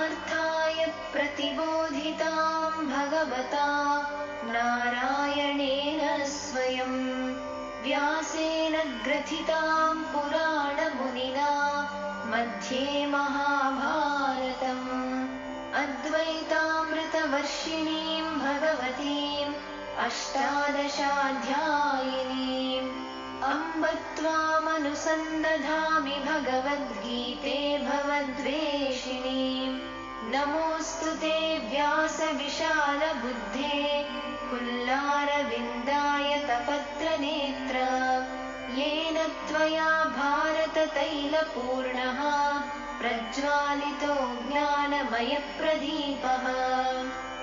पार्थाय प्रतिबोधितां भगवता नारायणेन स्वयं व्यासेन ग्रथितां पुराणमुनिना मध्ये महाभारतम् अद्वैतामृतवर्षिणीं भगवतीम् अष्टादशाध्यायिनीम् अम्ब त्वामनुसन्दधामि भगवद्गीते भवद्वेषिणीम् नमोऽस्तु ते व्यासविशालबुद्धे पुल्लारविन्दायतपत्रनेत्र येन त्वया भारततैलपूर्णः प्रज्वालितो ज्ञानमयप्रदीपः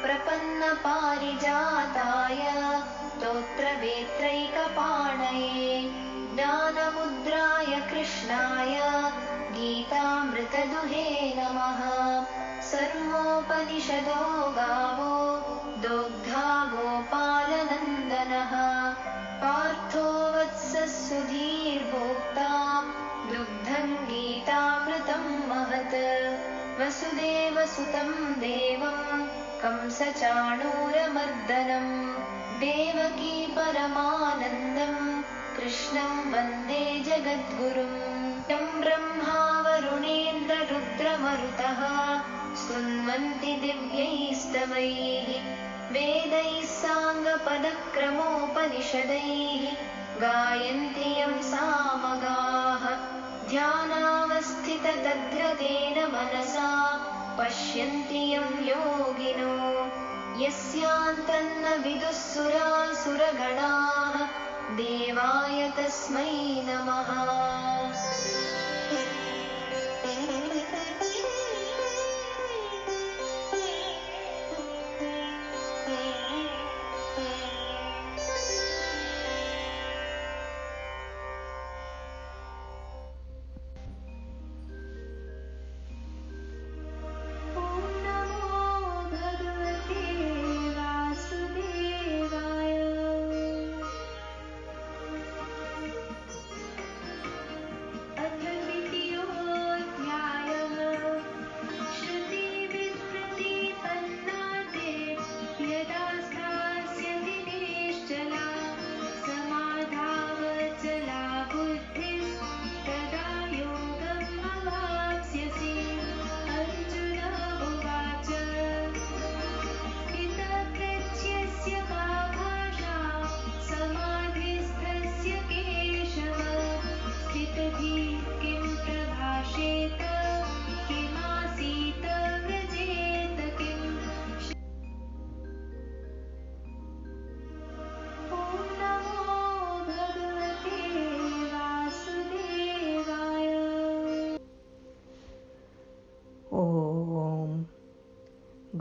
प्रपन्नपारिजाताय स्तोत्रवेत्रैकपाणये ज्ञानमुद्राय कृष्णाय गीतामृतदुहे नमः। सर्वोपनिषदो गावो दोग्धा गोपालनन्दनः पार्थो वत्सः सुधीर्भोक्ता दुग्धं गीतामृतं महत् वसुदेवसुतं देवं कंसचाणूरमर्दनं देवकी परमानन्दं कृष्णं वन्दे जगद्गुरुं तं ब्रह्मा वरुणेन्द्ररुद्रमरुतः स्तुन्वन्ति दिव्यैस्तवैः वेदैः साङ्गपदक्रमोपनिषदैः गायन्ति यं सामगाः ध्यानावस्थिततद्गतेन मनसा पश्यन्ति यं योगिनो यस्यान्तन्न विदुः सुरासुरगणाः देवाय तस्मै नमः।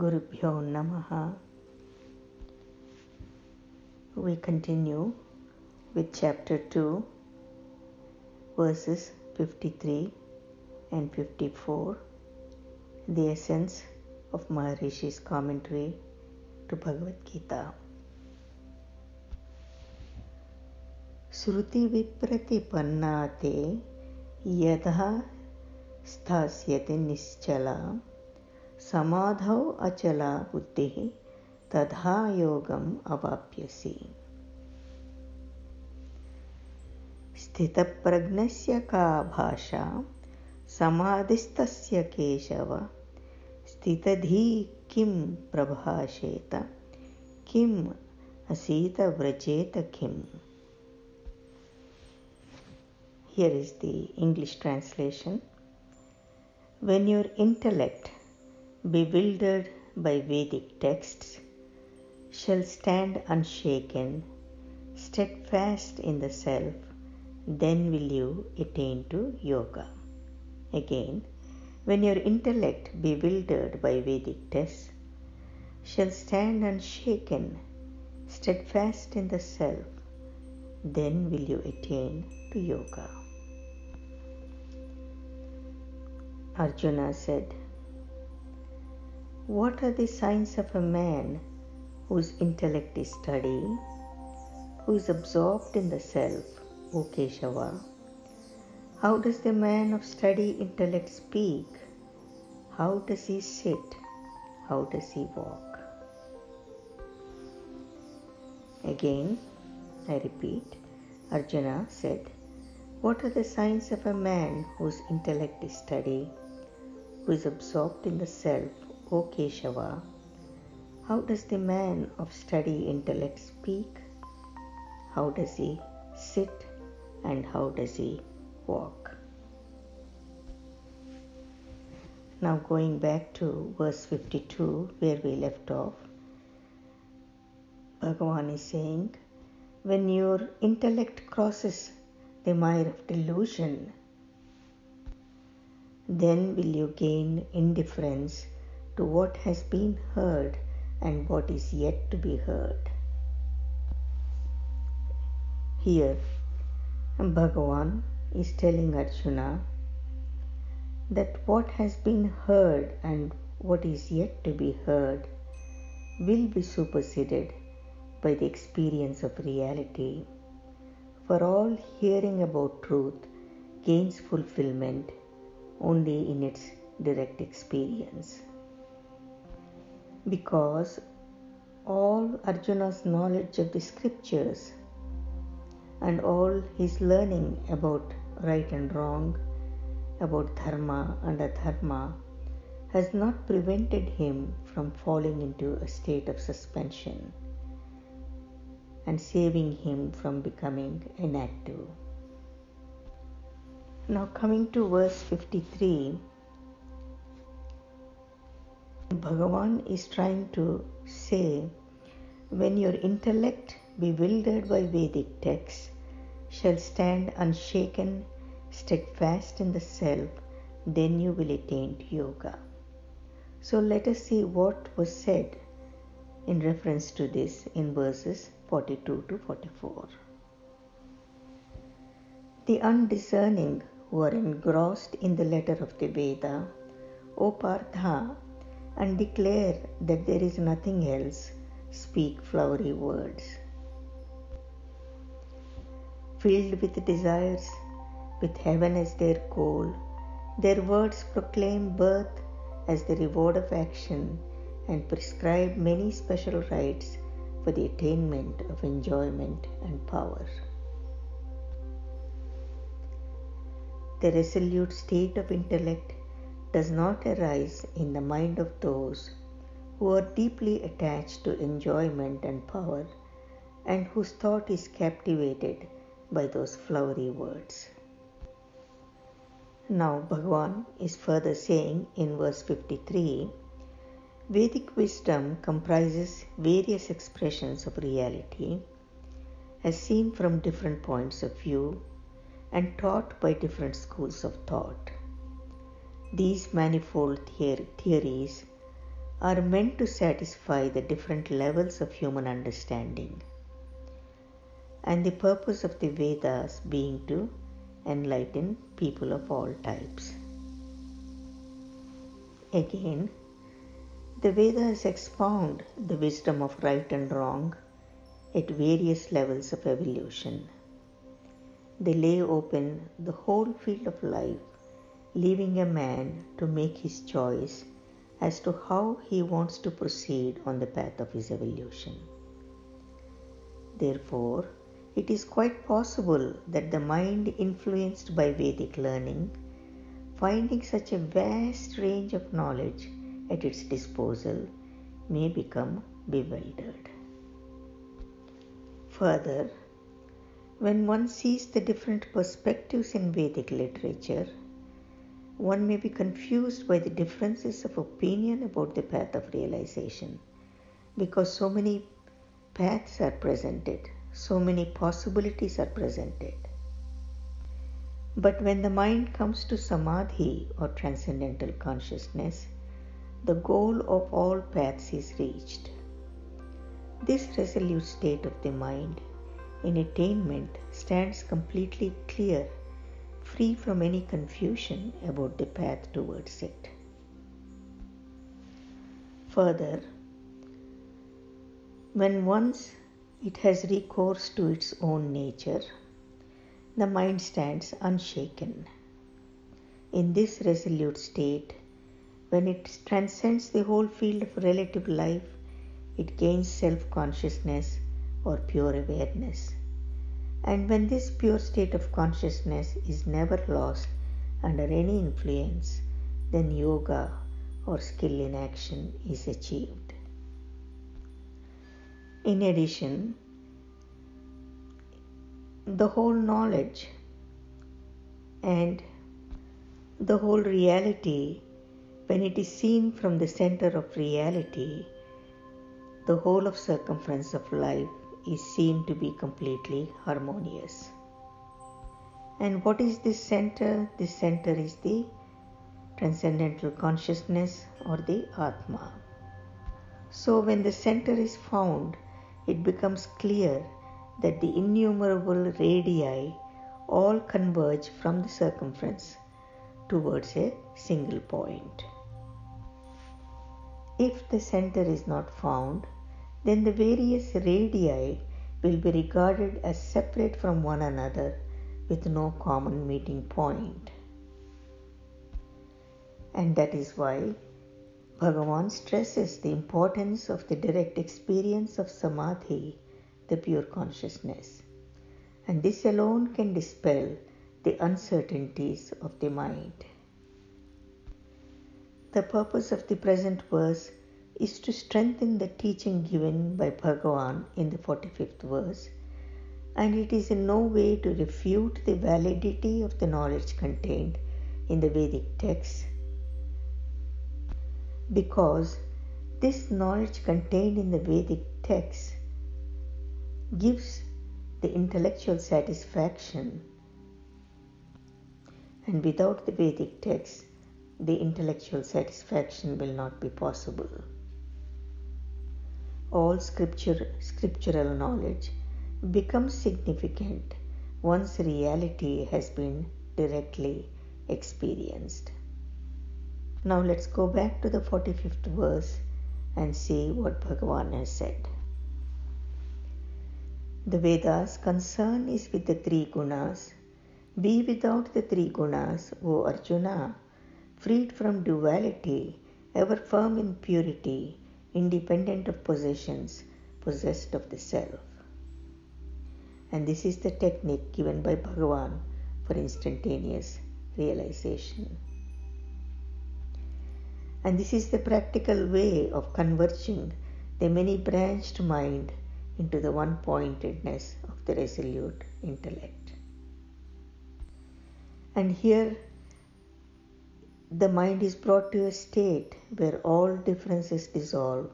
Gurubhyo Namaha. We continue with chapter 2, verses 53 and 54, the essence of Maharishi's commentary to Bhagavad Gita. Shruti vipratipanna yadha sthasyate nischala samadhau achala buddhi तथा योगम अवाप्यसि। स्थितप्रज्ञस्य का भाषा समाधिस्तस्य केशव स्थितधी किं प्रभाषेत किम असीत व्रजेत किम। Here is the English translation. When your intellect, bewildered by Vedic texts, shall stand unshaken, steadfast in the self, then will you attain to yoga. Again, when your intellect, bewildered by Vedic texts, shall stand unshaken, steadfast in the self, then will you attain to yoga. Arjuna said, "What are the signs of a man whose intellect is steady, who is absorbed in the self, O Keshava? How does the man of steady intellect speak? How does he sit? How does he walk? Again, I repeat, Arjuna said, what are the signs of a man whose intellect is steady, who is absorbed in the self, O Keshava? How does the man of steady intellect speak? How does he sit? And how does he walk? Now going back to verse 52 where we left off, Bhagavan is saying, when your intellect crosses the mire of delusion, then will you gain indifference to what has been heard and what is yet to be heard. Here, Bhagavan is telling Arjuna that what has been heard and what is yet to be heard will be superseded by the experience of reality. For all hearing about truth gains fulfillment only in its direct experience. Because all Arjuna's knowledge of the scriptures and all his learning about right and wrong, about dharma and adharma, has not prevented him from falling into a state of suspension and saving him from becoming inactive. Now coming to verse 53, Bhagavan is trying to say, when your intellect, bewildered by Vedic texts, shall stand unshaken, steadfast in the self, then you will attain to yoga. So let us see what was said in reference to this in verses 42 to 44. The undiscerning who are engrossed in the letter of the Veda, O Partha, and declare that there is nothing else, speak flowery words. Filled with desires, with heaven as their goal, their words proclaim birth as the reward of action and prescribe many special rites for the attainment of enjoyment and power. The resolute state of intellect does not arise in the mind of those who are deeply attached to enjoyment and power and whose thought is captivated by those flowery words. Now Bhagavan is further saying in verse 53, Vedic wisdom comprises various expressions of reality as seen from different points of view and taught by different schools of thought. These manifold theories are meant to satisfy the different levels of human understanding, and the purpose of the Vedas being to enlighten people of all types. Again, the Vedas expound the wisdom of right and wrong at various levels of evolution. They lay open the whole field of life, leaving a man to make his choice as to how he wants to proceed on the path of his evolution. Therefore, it is quite possible that the mind influenced by Vedic learning, finding such a vast range of knowledge at its disposal, may become bewildered. Further, when one sees the different perspectives in Vedic literature, one may be confused by the differences of opinion about the path of realization, because so many paths are presented, so many possibilities are presented. But when the mind comes to samadhi or transcendental consciousness, the goal of all paths is reached. This resolute state of the mind in attainment stands completely clear, free from any confusion about the path towards it. Further, when once it has recourse to its own nature, the mind stands unshaken. In this resolute state, When it transcends the whole field of relative life, it gains self-consciousness or pure awareness. And when this pure state of consciousness is never lost under any influence, then yoga or skill in action is achieved. In addition, the whole knowledge and the whole reality, when it is seen from the center of reality, the whole of circumference of life is seen to be completely harmonious. And what is this center? This center is the transcendental consciousness or the Atma. So when the center is found, it becomes clear that the innumerable radii all converge from the circumference towards a single point. If the center is not found, then the various radii will be regarded as separate from one another with no common meeting point. And that is why Bhagavan stresses the importance of the direct experience of Samadhi, the pure consciousness. And this alone can dispel the uncertainties of the mind. The purpose of the present verse is to strengthen the teaching given by Bhagavan in the 45th verse, and it is in no way to refute the validity of the knowledge contained in the Vedic texts, because this knowledge contained in the Vedic texts gives the intellectual satisfaction, and without the Vedic texts, the intellectual satisfaction will not be possible. All scriptural knowledge becomes significant once reality has been directly experienced. Now let's go back to the 45th verse and see what Bhagavan has said. The Veda's concern is with the three gunas. Be without the three gunas, O Arjuna, freed from duality, ever firm in purity, independent of possessions, possessed of the self. And this is the technique given by Bhagavan for instantaneous realization. And this is the practical way of converging the many-branched mind into the one-pointedness of the resolute intellect. And here the mind is brought to a state where all differences dissolve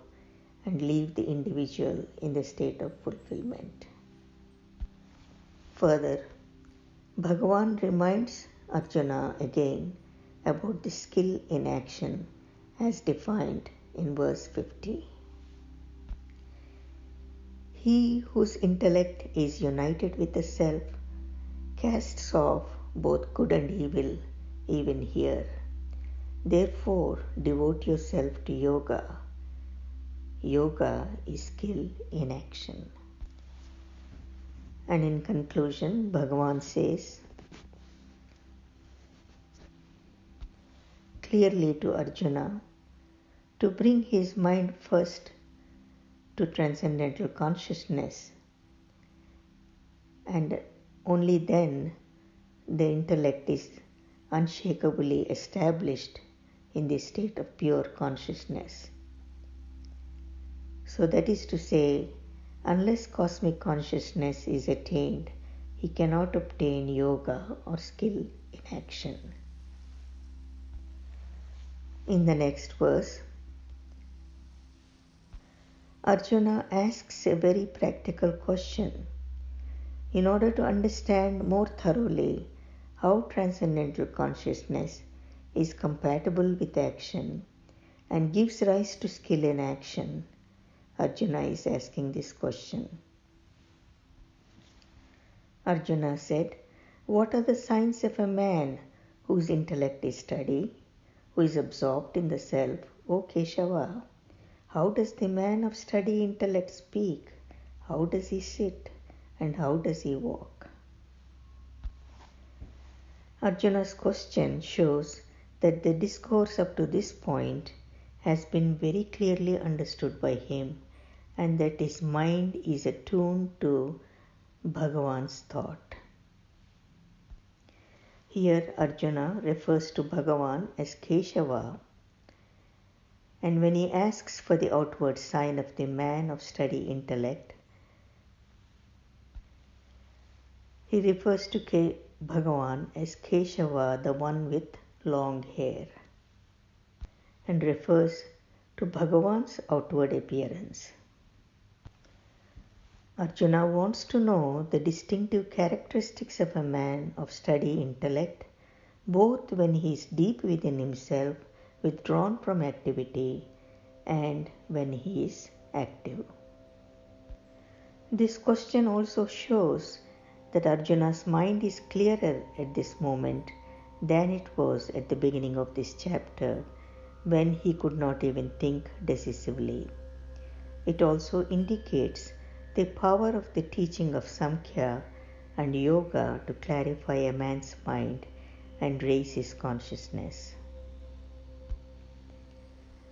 and leave the individual in the state of fulfillment. Further, Bhagavan reminds Arjuna again about the skill in action as defined in verse 50. He whose intellect is united with the self casts off both good and evil even here. Therefore, devote yourself to yoga. Yoga is skill in action. And in conclusion, Bhagavan says clearly to Arjuna to bring his mind first to transcendental consciousness, and only then the intellect is unshakably established in the state of pure consciousness. So that is to say, unless cosmic consciousness is attained, he cannot obtain yoga or skill in action. In the next verse, Arjuna asks a very practical question. In order to understand more thoroughly how transcendental consciousness is compatible with action and gives rise to skill in action, Arjuna is asking this question. Arjuna said, "What are the signs of a man whose intellect is steady, who is absorbed in the self, O Keshava? How does the man of steady intellect speak? How does he sit? And how does he walk?" Arjuna's question shows that the discourse up to this point has been very clearly understood by him and that his mind is attuned to Bhagavan's thought. Here Arjuna refers to Bhagavan as Keshava, and when he asks for the outward sign of the man of steady intellect, he refers to Bhagavan as Keshava, the one with long hair, and refers to Bhagavan's outward appearance. Arjuna wants to know the distinctive characteristics of a man of steady intellect, both when he is deep within himself, withdrawn from activity, and when he is active. This question also shows that Arjuna's mind is clearer at this moment than it was at the beginning of this chapter, when he could not even think decisively. It also indicates the power of the teaching of Samkhya and Yoga to clarify a man's mind and raise his consciousness.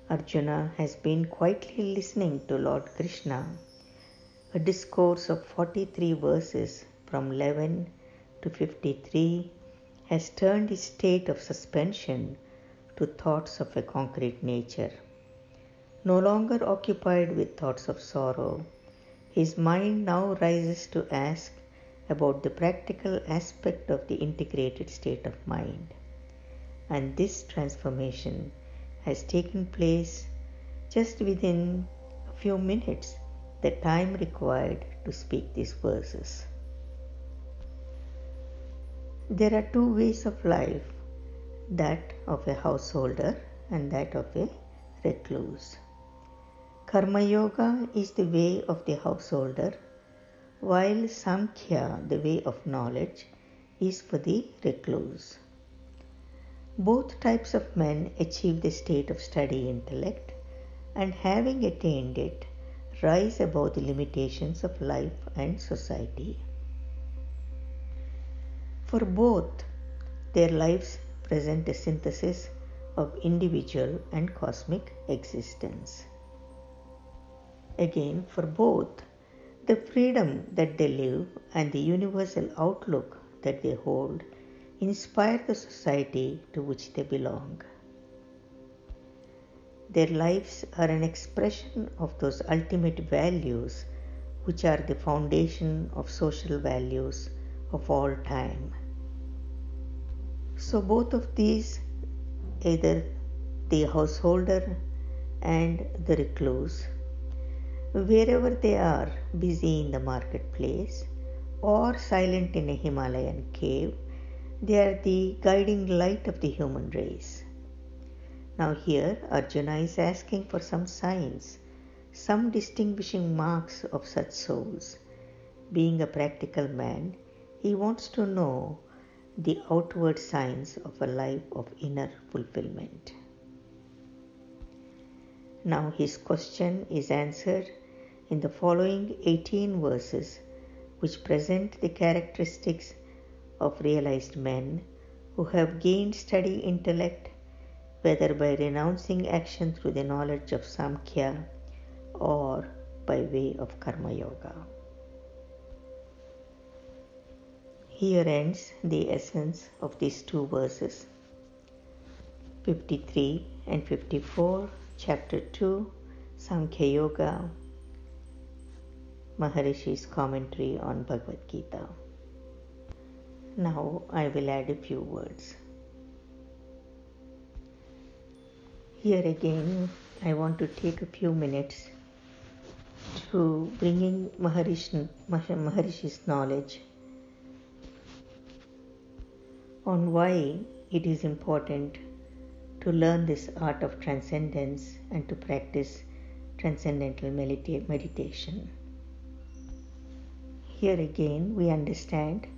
Arjuna has been quietly listening to Lord Krishna. A discourse of 43 verses from 11 to 53 has turned his state of suspension to thoughts of a concrete nature. No longer occupied with thoughts of sorrow, his mind now rises to ask about the practical aspect of the integrated state of mind. And this transformation has taken place just within a few minutes, the time required to speak these verses. There are two ways of life, that of a householder and that of a recluse. Karma Yoga is the way of the householder, while Samkhya, the way of knowledge, is for the recluse. Both types of men achieve the state of steady intellect, and having attained it, rise above the limitations of life and society. For both, their lives present a synthesis of individual and cosmic existence. Again, for both, the freedom that they live and the universal outlook that they hold inspire the society to which they belong. Their lives are an expression of those ultimate values which are the foundation of social values of all time. So both of these, either the householder and the recluse, wherever they are, busy in the marketplace or silent in a Himalayan cave, they are the guiding light of the human race. Now here Arjuna is asking for some signs, some distinguishing marks of such souls. Being a practical man, he wants to know the outward signs of a life of inner fulfillment. Now his question is answered in the following 18 verses, which present the characteristics of realized men who have gained steady intellect, whether by renouncing action through the knowledge of Samkhya or by way of Karma Yoga. Here ends the essence of these two verses, 53 and 54, chapter 2, Samkhya Yoga, Maharishi's commentary on Bhagavad Gita. Now I will add a few words. Here again, I want to take a few minutes to bringing Maharishi's knowledge on why it is important to learn this art of transcendence and to practice transcendental meditation. Here again, we understand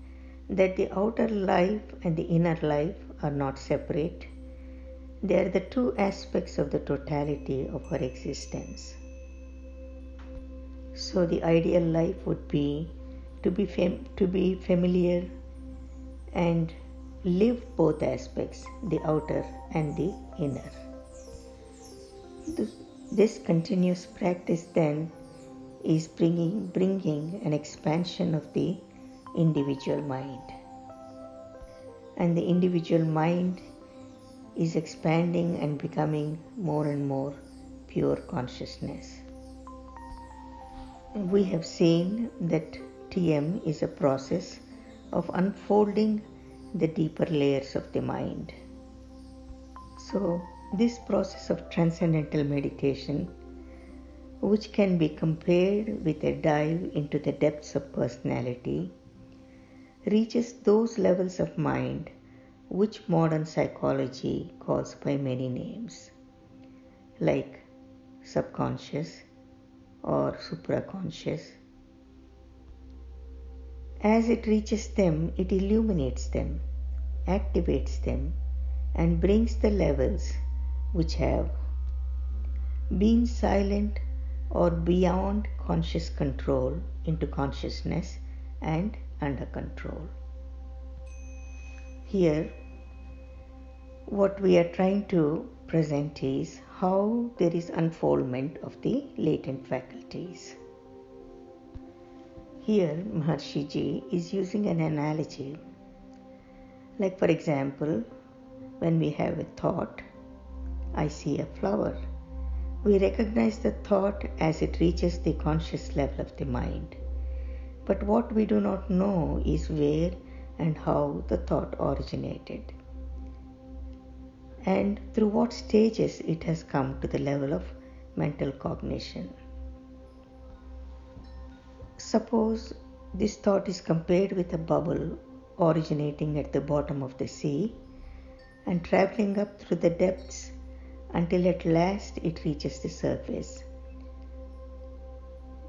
that the outer life and the inner life are not separate. They are the two aspects of the totality of our existence. So the ideal life would be to be familiar and live both aspects, the outer and the inner. This continuous practice then is bringing an expansion of the individual mind. And the individual mind is expanding and becoming more and more pure consciousness. We have seen that TM is a process of unfolding the deeper layers of the mind. So, this process of transcendental meditation, which can be compared with a dive into the depths of personality, reaches those levels of mind which modern psychology calls by many names, like subconscious or supraconscious. As it reaches them, it illuminates them, activates them, and brings the levels which have been silent or beyond conscious control into consciousness and under control. Here, what we are trying to present is how there is unfoldment of the latent faculties. Here, Maharshi Ji is using an analogy. Like, for example, when we have a thought, I see a flower. We recognize the thought as it reaches the conscious level of the mind. But what we do not know is where and how the thought originated, and through what stages it has come to the level of mental cognition. Suppose this thought is compared with a bubble originating at the bottom of the sea and traveling up through the depths until at last it reaches the surface.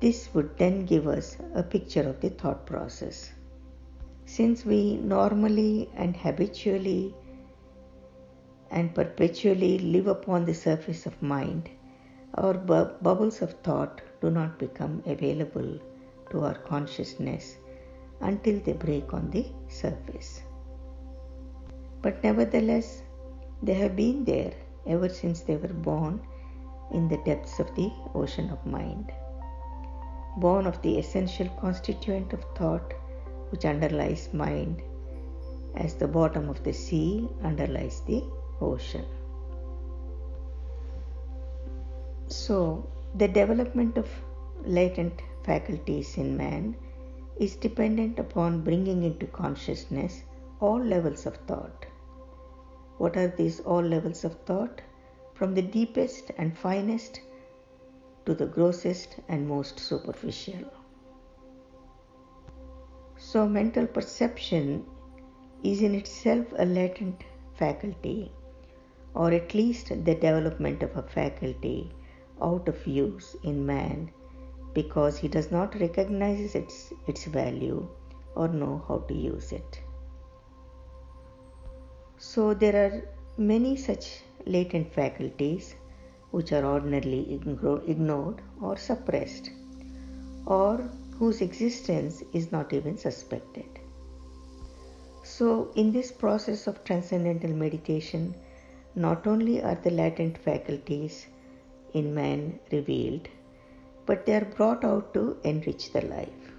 This would then give us a picture of the thought process. Since we normally and habitually and perpetually live upon the surface of mind, our bubbles of thought do not become available to our consciousness until they break on the surface. But nevertheless, they have been there ever since they were born in the depths of the ocean of mind, born of the essential constituent of thought which underlies mind, as the bottom of the sea underlies the ocean. So, the development of latent faculties in man is dependent upon bringing into consciousness all levels of thought. What are these all levels of thought? From the deepest and finest to the grossest and most superficial. So, mental perception is in itself a latent faculty, or at least the development of a faculty out of use in man because he does not recognize its value or know how to use it. So, there are many such latent faculties which are ordinarily ignored or suppressed, or whose existence is not even suspected. So, in this process of transcendental meditation, not only are the latent faculties in man revealed, but they are brought out to enrich the life.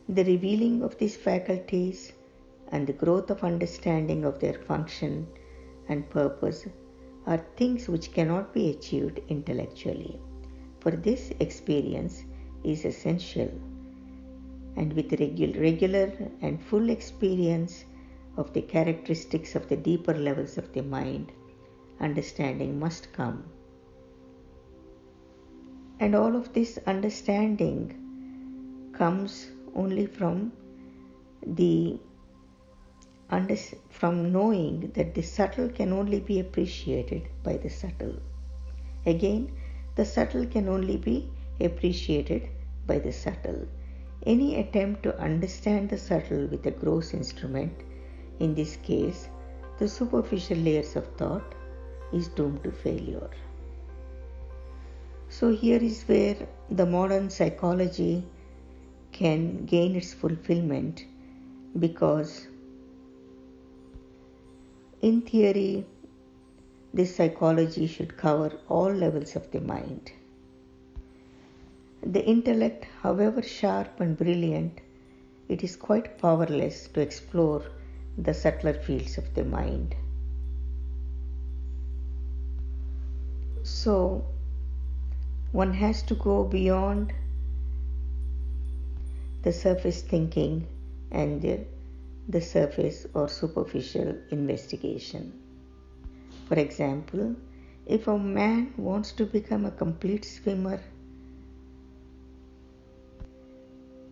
The revealing of these faculties and the growth of understanding of their function and purpose are things which cannot be achieved intellectually. For this, experience is essential, and with regular and full experience of the characteristics of the deeper levels of the mind, understanding must come. And all of this understanding comes only from knowing that the subtle can only be appreciated by the subtle. Again, the subtle can only be appreciated by the subtle. Any attempt to understand the subtle with a gross instrument, in this case, the superficial layers of thought, is doomed to failure. So here is where the modern psychology can gain its fulfillment, because In theory, this psychology should cover all levels of the mind. The intellect, however sharp and brilliant, it is quite powerless to explore the subtler fields of the mind. So, one has to go beyond the surface thinking and the surface or superficial investigation. For example, if a man wants to become a complete swimmer,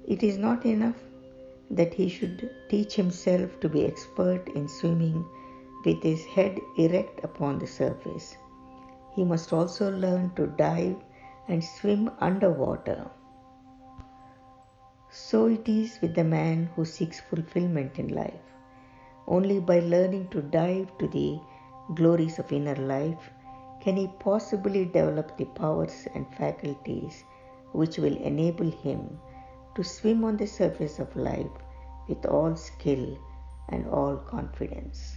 it is not enough that he should teach himself to be expert in swimming with his head erect upon the surface. He must also learn to dive and swim underwater. So it is with the man who seeks fulfillment in life. Only by learning to dive to the glories of inner life can he possibly develop the powers and faculties which will enable him to swim on the surface of life with all skill and all confidence.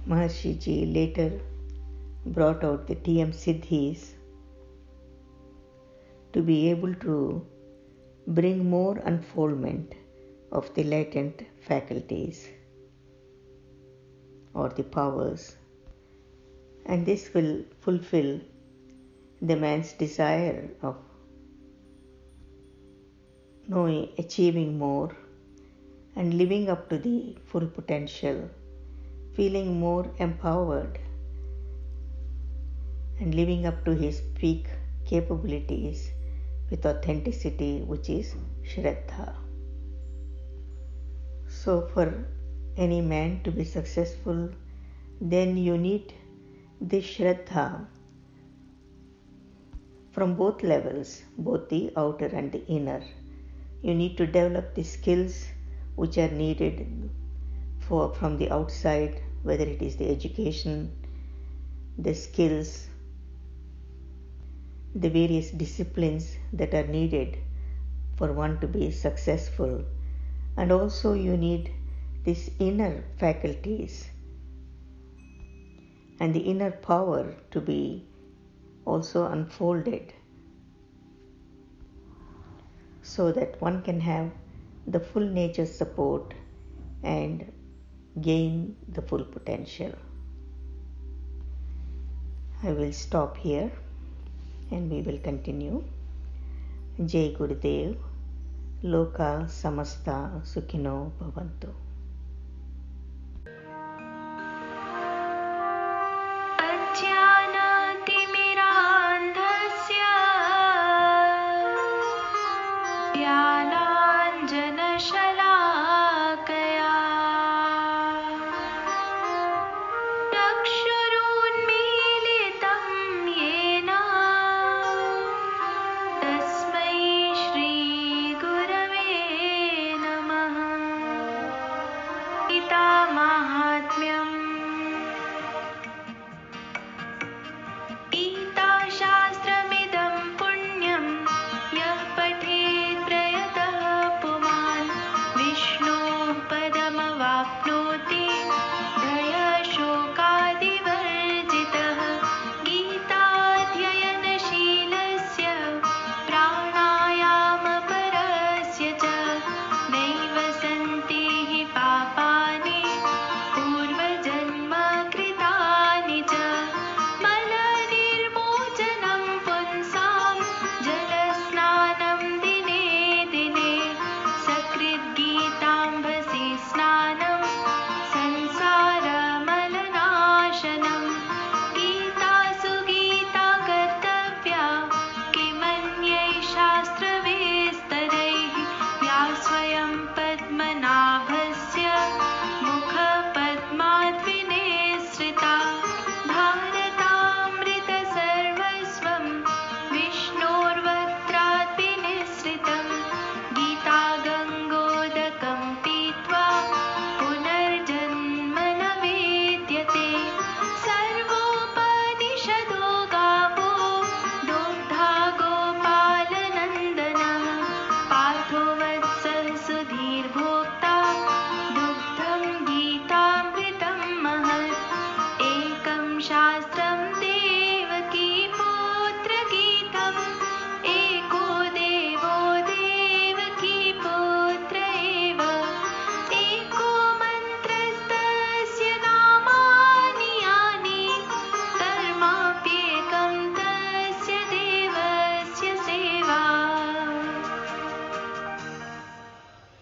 Maharshi Ji later brought out the TM Siddhis to be able to bring more unfoldment of the latent faculties or the powers, and this will fulfill the man's desire of knowing, achieving more and living up to the full potential, feeling more empowered and living up to his peak capabilities with authenticity, which is Shraddha. So for any man to be successful, then you need this Shraddha from both levels, both the outer and the inner. You need to develop the skills which are needed from the outside, whether it is the education, the skills, the various disciplines that are needed for one to be successful. And also you need these inner faculties and the inner power to be also unfolded, so that one can have the full nature support and gain the full potential. I will stop here and we will continue. Jai Gurudev. Loka samasta sukhino bhavantu. शास्त्रं ते